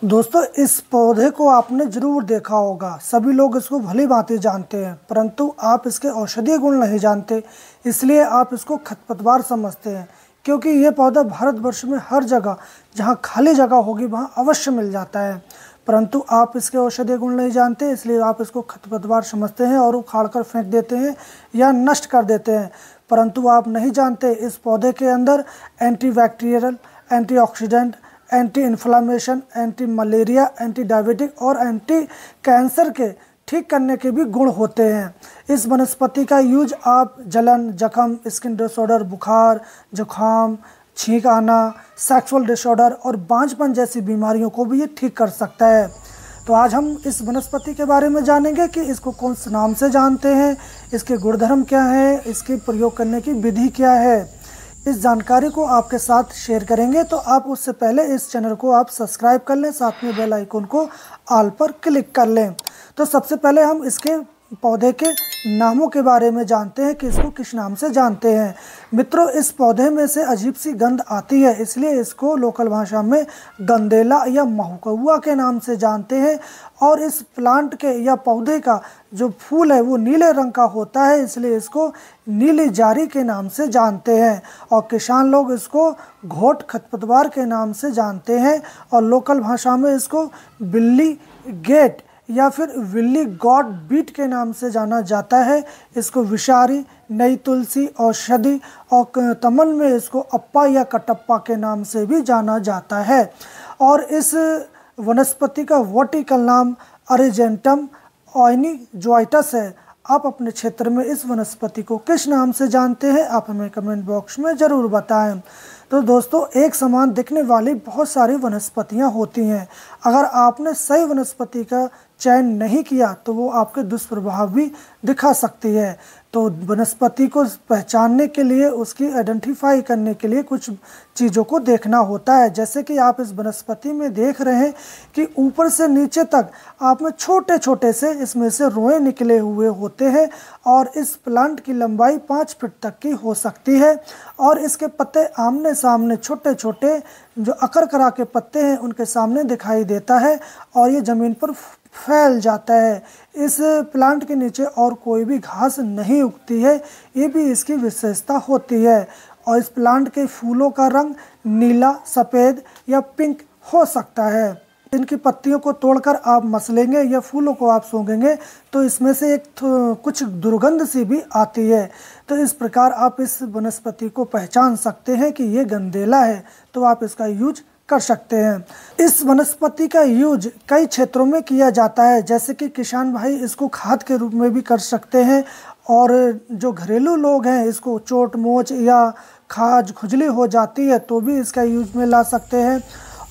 दोस्तों, इस पौधे को आपने ज़रूर देखा होगा। सभी लोग इसको भली भांति जानते हैं, परंतु आप इसके औषधीय गुण नहीं जानते, इसलिए आप इसको खरपतवार समझते हैं। क्योंकि ये पौधा भारतवर्ष में हर जगह जहाँ खाली जगह होगी वहाँ अवश्य मिल जाता है, परंतु आप इसके औषधीय गुण नहीं जानते, इसलिए आप इसको खरपतवार समझते हैं और उखाड़ कर फेंक देते हैं या नष्ट कर देते हैं। परंतु आप नहीं जानते इस पौधे के अंदर antibacterial, antioxidant, anti inflammation, anti malaria, anti diabetic और एंटी कैंसर के ठीक करने के भी गुण होते हैं। इस वनस्पति का यूज आप जलन, जख्म, स्किन डिसऑर्डर, बुखार, जुखाम, छींक आना, सेक्सुअल डिसऑर्डर और बांझपन जैसी बीमारियों को भी ये ठीक कर सकता है। तो आज हम इस वनस्पति के बारे में जानेंगे कि इसको कौन से नाम से जानते हैं, इसके गुणधर्म क्या हैं, इसके प्रयोग करने की विधि क्या है। इस जानकारी को आपके साथ शेयर करेंगे, तो आप उससे पहले इस चैनल को आप सब्सक्राइब कर लें, साथ में बेल आइकन को ऑल पर क्लिक कर लें। तो सबसे पहले हम इसके पौधे के नामों के बारे में जानते हैं कि इसको किस नाम से जानते हैं। मित्रों, इस पौधे में से अजीब सी गंध आती है, इसलिए इसको लोकल भाषा में गंदेला या महकौआ के नाम से जानते हैं। और इस प्लांट के या पौधे का जो फूल है वो नीले रंग का होता है, इसलिए इसको नीली जारी के नाम से जानते हैं। और किसान लोग इसको घोट खरपतवार के नाम से जानते हैं और लोकल भाषा में इसको बिल्ली गेट या फिर विल्ली गॉड बीट के नाम से जाना जाता है। इसको विषारी, नई तुलसी, औषधि और तमिल में इसको अप्पा या कटप्पा के नाम से भी जाना जाता है। और इस वनस्पति का वर्टिकल नाम अरिजेंटम ओनिजोइटस है। आप अपने क्षेत्र में इस वनस्पति को किस नाम से जानते हैं, आप हमें कमेंट बॉक्स में ज़रूर बताएं। तो दोस्तों, एक समान दिखने वाली बहुत सारी वनस्पतियां होती हैं। अगर आपने सही वनस्पति का चयन नहीं किया तो वो आपके दुष्प्रभाव भी दिखा सकती है। तो वनस्पति को पहचानने के लिए, उसकी आइडेंटिफाई करने के लिए कुछ चीज़ों को देखना होता है। जैसे कि आप इस वनस्पति में देख रहे हैं कि ऊपर से नीचे तक आप में छोटे छोटे से इसमें से रोए निकले हुए होते हैं और इस प्लांट की लंबाई 5 फीट तक की हो सकती है। और इसके पत्ते आमने सामने छोटे छोटे जो अकरकरा के पत्ते हैं उनके सामने दिखाई देता है और ये ज़मीन पर फैल जाता है। इस प्लांट के नीचे और कोई भी घास नहीं उगती है, ये भी इसकी विशेषता होती है। और इस प्लांट के फूलों का रंग नीला, सफ़ेद या पिंक हो सकता है। इनकी पत्तियों को तोड़कर आप मसलेंगे या फूलों को आप सूंघेंगे तो इसमें से कुछ दुर्गंध सी भी आती है। तो इस प्रकार आप इस वनस्पति को पहचान सकते हैं कि ये गंदेला है, तो आप इसका यूज कर सकते हैं। इस वनस्पति का यूज कई क्षेत्रों में किया जाता है, जैसे कि किसान भाई इसको खाद के रूप में भी कर सकते हैं और जो घरेलू लोग हैं इसको चोट मोच या खाज खुजली हो जाती है तो भी इसका यूज में ला सकते हैं।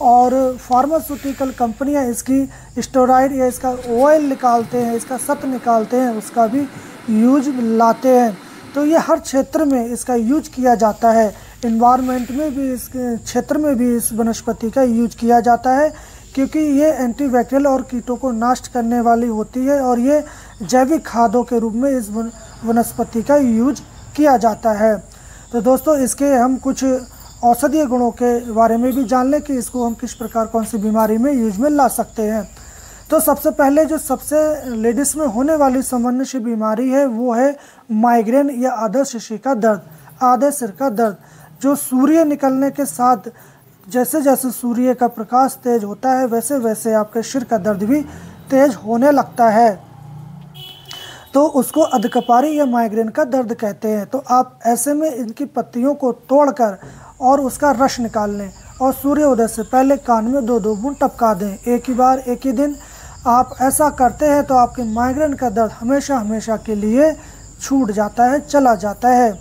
और फार्मास्यूटिकल कंपनियां इसकी स्टेरॉइड या इसका ऑयल निकालते हैं, इसका सत निकालते हैं, उसका भी यूज लाते हैं। तो ये हर क्षेत्र में इसका यूज किया जाता है। इन्वायरमेंट में भी, इस क्षेत्र में भी इस वनस्पति का यूज किया जाता है, क्योंकि ये एंटीबैक्टीरियल और कीटों को नष्ट करने वाली होती है और ये जैविक खादों के रूप में इस वनस्पति का यूज किया जाता है। तो दोस्तों, इसके हम कुछ औषधीय गुणों के बारे में भी जान लें कि इसको हम किस प्रकार कौन सी बीमारी में यूज में ला सकते हैं। तो सबसे पहले जो सबसे लेडीज़ में होने वाली सामान्य सी बीमारी है वो है माइग्रेन या आधे शीशे का दर्द, आधे सिर का दर्द, जो सूर्य निकलने के साथ जैसे जैसे सूर्य का प्रकाश तेज होता है वैसे वैसे आपके सिर का दर्द भी तेज होने लगता है, तो उसको अधकपारी या माइग्रेन का दर्द कहते हैं। तो आप ऐसे में इनकी पत्तियों को तोड़कर और उसका रस निकाल लें और सूर्योदय से पहले कान में 2-2 बूंद टपका दें, एक ही बार एक ही दिन। आप ऐसा करते हैं तो आपके माइग्रेन का दर्द हमेशा हमेशा के लिए छूट जाता है, चला जाता है।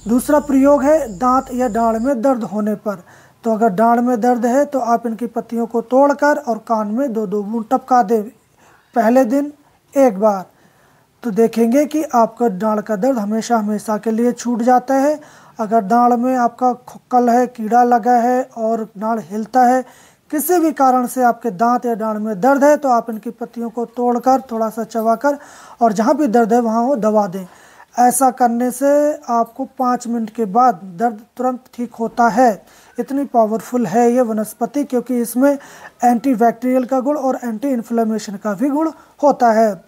दूसरा प्रयोग है दांत या डांड में दर्द होने पर। तो अगर डांड में दर्द है तो आप इनकी पत्तियों को तोड़कर और कान में 2-2 बूंद टपका दें, पहले दिन एक बार, तो देखेंगे कि आपका दांत का दर्द हमेशा हमेशा के लिए छूट जाता है। अगर दांत में आपका खुक्कल है, कीड़ा लगा है और दांत हिलता है, किसी भी कारण से आपके दांत या दांत में दर्द है, तो आप इनकी पत्तियों को तोड़कर थोड़ा सा चबाकर और जहाँ भी दर्द है वहाँ वो दबा दें। ऐसा करने से आपको 5 मिनट के बाद दर्द तुरंत ठीक होता है। इतनी पावरफुल है ये वनस्पति, क्योंकि इसमें एंटी बैक्टीरियल का गुण और एंटी इन्फ्लेमेशन का भी गुण होता है।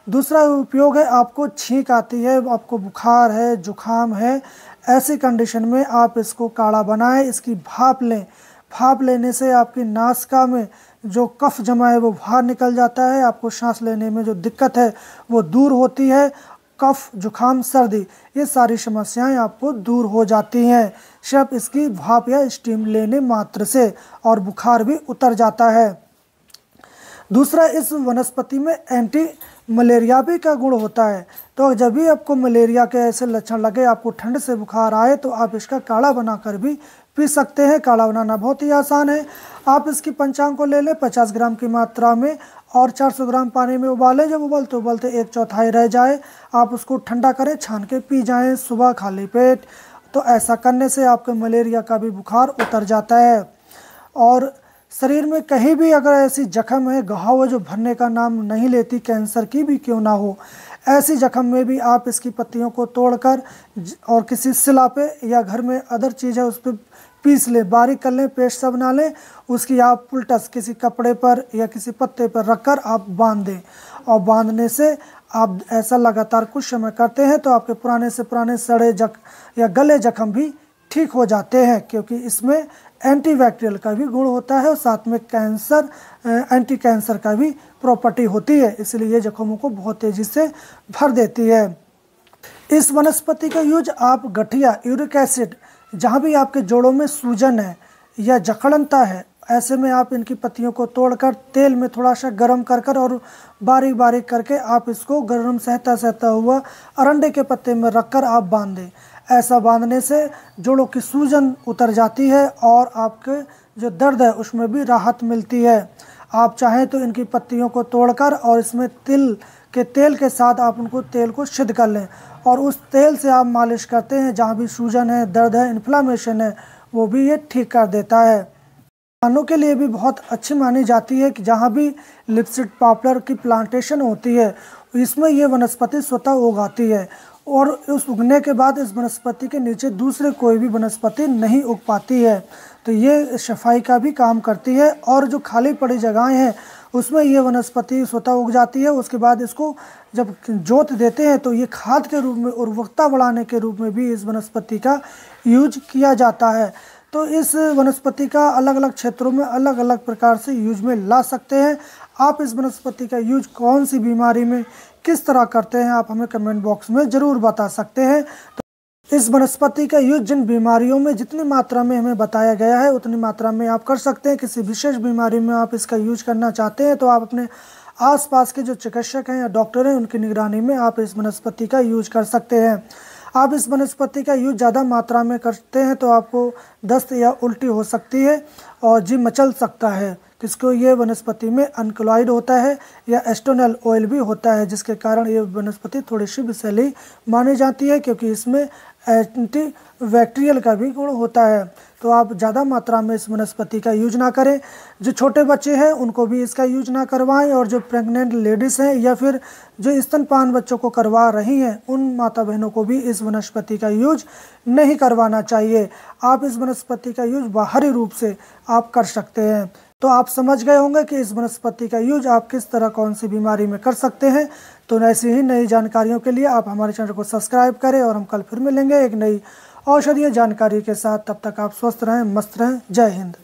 दूसरा उपयोग है, आपको छींक आती है, आपको बुखार है, जुखाम है, ऐसी कंडीशन में आप इसको काढ़ा बनाएं, इसकी भाप लें। भाप लेने से आपकी नासिका में जो कफ जमा है वो बाहर निकल जाता है, आपको सांस लेने में जो दिक्कत है वो दूर होती है। कफ, जुखाम, सर्दी, ये सारी समस्याएं आपको दूर हो जाती हैं सिर्फ इसकी भाप या स्टीम लेने मात्र से, और बुखार भी उतर जाता है। दूसरा, इस वनस्पति में एंटी मलेरिया भी का गुण होता है। तो जब भी आपको मलेरिया के ऐसे लक्षण लगे, आपको ठंड से बुखार आए, तो आप इसका काढ़ा बनाकर भी पी सकते हैं। काढ़ा बनाना बहुत ही आसान है। आप इसकी पंचांग को ले लें 50 ग्राम की मात्रा में और 400 ग्राम पानी में उबालें। जब उबलते उबलते 1/4 रह जाए, आप उसको ठंडा करें, छान के पी जाएं सुबह खाली पेट। तो ऐसा करने से आपके मलेरिया का भी बुखार उतर जाता है। और शरीर में कहीं भी अगर ऐसी जख्म है, घाव है जो भरने का नाम नहीं लेती, कैंसर की भी क्यों ना हो, ऐसी जख्म में भी आप इसकी पत्तियों को तोड़कर और किसी सिला पे या घर में अदर चीज़ है उस पर पीस लें, बारीक कर लें, पेस्ट सा बना लें। उसकी आप उल्टस किसी कपड़े पर या किसी पत्ते पर रखकर आप बांध दें, और बांधने से आप ऐसा लगातार कुछ समय करते हैं तो आपके पुराने से पुराने सड़े या गले जख्म भी ठीक हो जाते हैं, क्योंकि इसमें एंटीबैक्टीरियल का भी गुण होता है और साथ में कैंसर, एंटी कैंसर का भी प्रॉपर्टी होती है, इसलिए ये जख्मों को बहुत तेज़ी से भर देती है। इस वनस्पति का यूज आप गठिया, यूरिक एसिड, जहाँ भी आपके जोड़ों में सूजन है या जकड़नता है, ऐसे में आप इनकी पत्तियों को तोड़कर तेल में थोड़ा सा गर्म कर और बारीक बारीक करके आप इसको गर्म सहता सहता हुआ अरंडे के पत्ते में रखकर आप बांध दें। ऐसा बांधने से जोड़ों की सूजन उतर जाती है और आपके जो दर्द है उसमें भी राहत मिलती है। आप चाहें तो इनकी पत्तियों को तोड़कर और इसमें तिल के तेल के साथ आप उनको तेल को सिद्ध कर लें और उस तेल से आप मालिश करते हैं, जहाँ भी सूजन है, दर्द है, इन्फ्लामेशन है, वो भी ये ठीक कर देता है। किसानों के लिए भी बहुत अच्छी मानी जाती है कि जहाँ भी लिपसीड पॉपुलर की प्लांटेशन होती है, इसमें ये वनस्पति स्वतः उगाती है और उस उगने के बाद इस वनस्पति के नीचे दूसरे कोई भी वनस्पति नहीं उग पाती है। तो ये सफाई का भी काम करती है और जो खाली पड़ी जगहें हैं उसमें ये वनस्पति स्वतः उग जाती है। उसके बाद इसको जब जोत देते हैं तो ये खाद के रूप में, उर्वरकता बढ़ाने के रूप में भी इस वनस्पति का यूज किया जाता है। तो इस वनस्पति का अलग अलग क्षेत्रों में अलग अलग प्रकार से यूज में ला सकते हैं। आप इस वनस्पति का यूज कौन सी बीमारी में किस तरह करते हैं, आप हमें कमेंट बॉक्स में ज़रूर बता सकते हैं। तो इस वनस्पति का यूज जिन बीमारियों में जितनी मात्रा में हमें बताया गया है उतनी मात्रा में आप कर सकते हैं। किसी विशेष बीमारी में आप इसका यूज करना चाहते हैं तो आप अपने आसपास के जो चिकित्सक हैं या डॉक्टर हैं उनकी निगरानी में आप इस वनस्पति का यूज कर सकते हैं। आप इस वनस्पति का यूज ज़्यादा मात्रा में करते हैं तो आपको दस्त या उल्टी हो सकती है और जी मचल सकता है। किसको ये वनस्पति में अनकोलाइड होता है या एस्टोनल ऑयल भी होता है, जिसके कारण ये वनस्पति थोड़ी सी विषैली मानी जाती है क्योंकि इसमें एंटी बैक्टीरियल का भी गुण होता है। तो आप ज़्यादा मात्रा में इस वनस्पति का यूज ना करें। जो छोटे बच्चे हैं उनको भी इसका यूज ना करवाएं और जो प्रेग्नेंट लेडीज़ हैं या फिर जो स्तनपान बच्चों को करवा रही हैं उन माता बहनों को भी इस वनस्पति का यूज नहीं करवाना चाहिए। आप इस वनस्पति का यूज बाहरी रूप से आप कर सकते हैं। तो आप समझ गए होंगे कि इस वनस्पति का यूज आप किस तरह कौन सी बीमारी में कर सकते हैं। तो ऐसी ही नई जानकारियों के लिए आप हमारे चैनल को सब्सक्राइब करें और हम कल फिर मिलेंगे एक नई औषधीय जानकारी के साथ। तब तक आप स्वस्थ रहें, मस्त रहें। जय हिंद।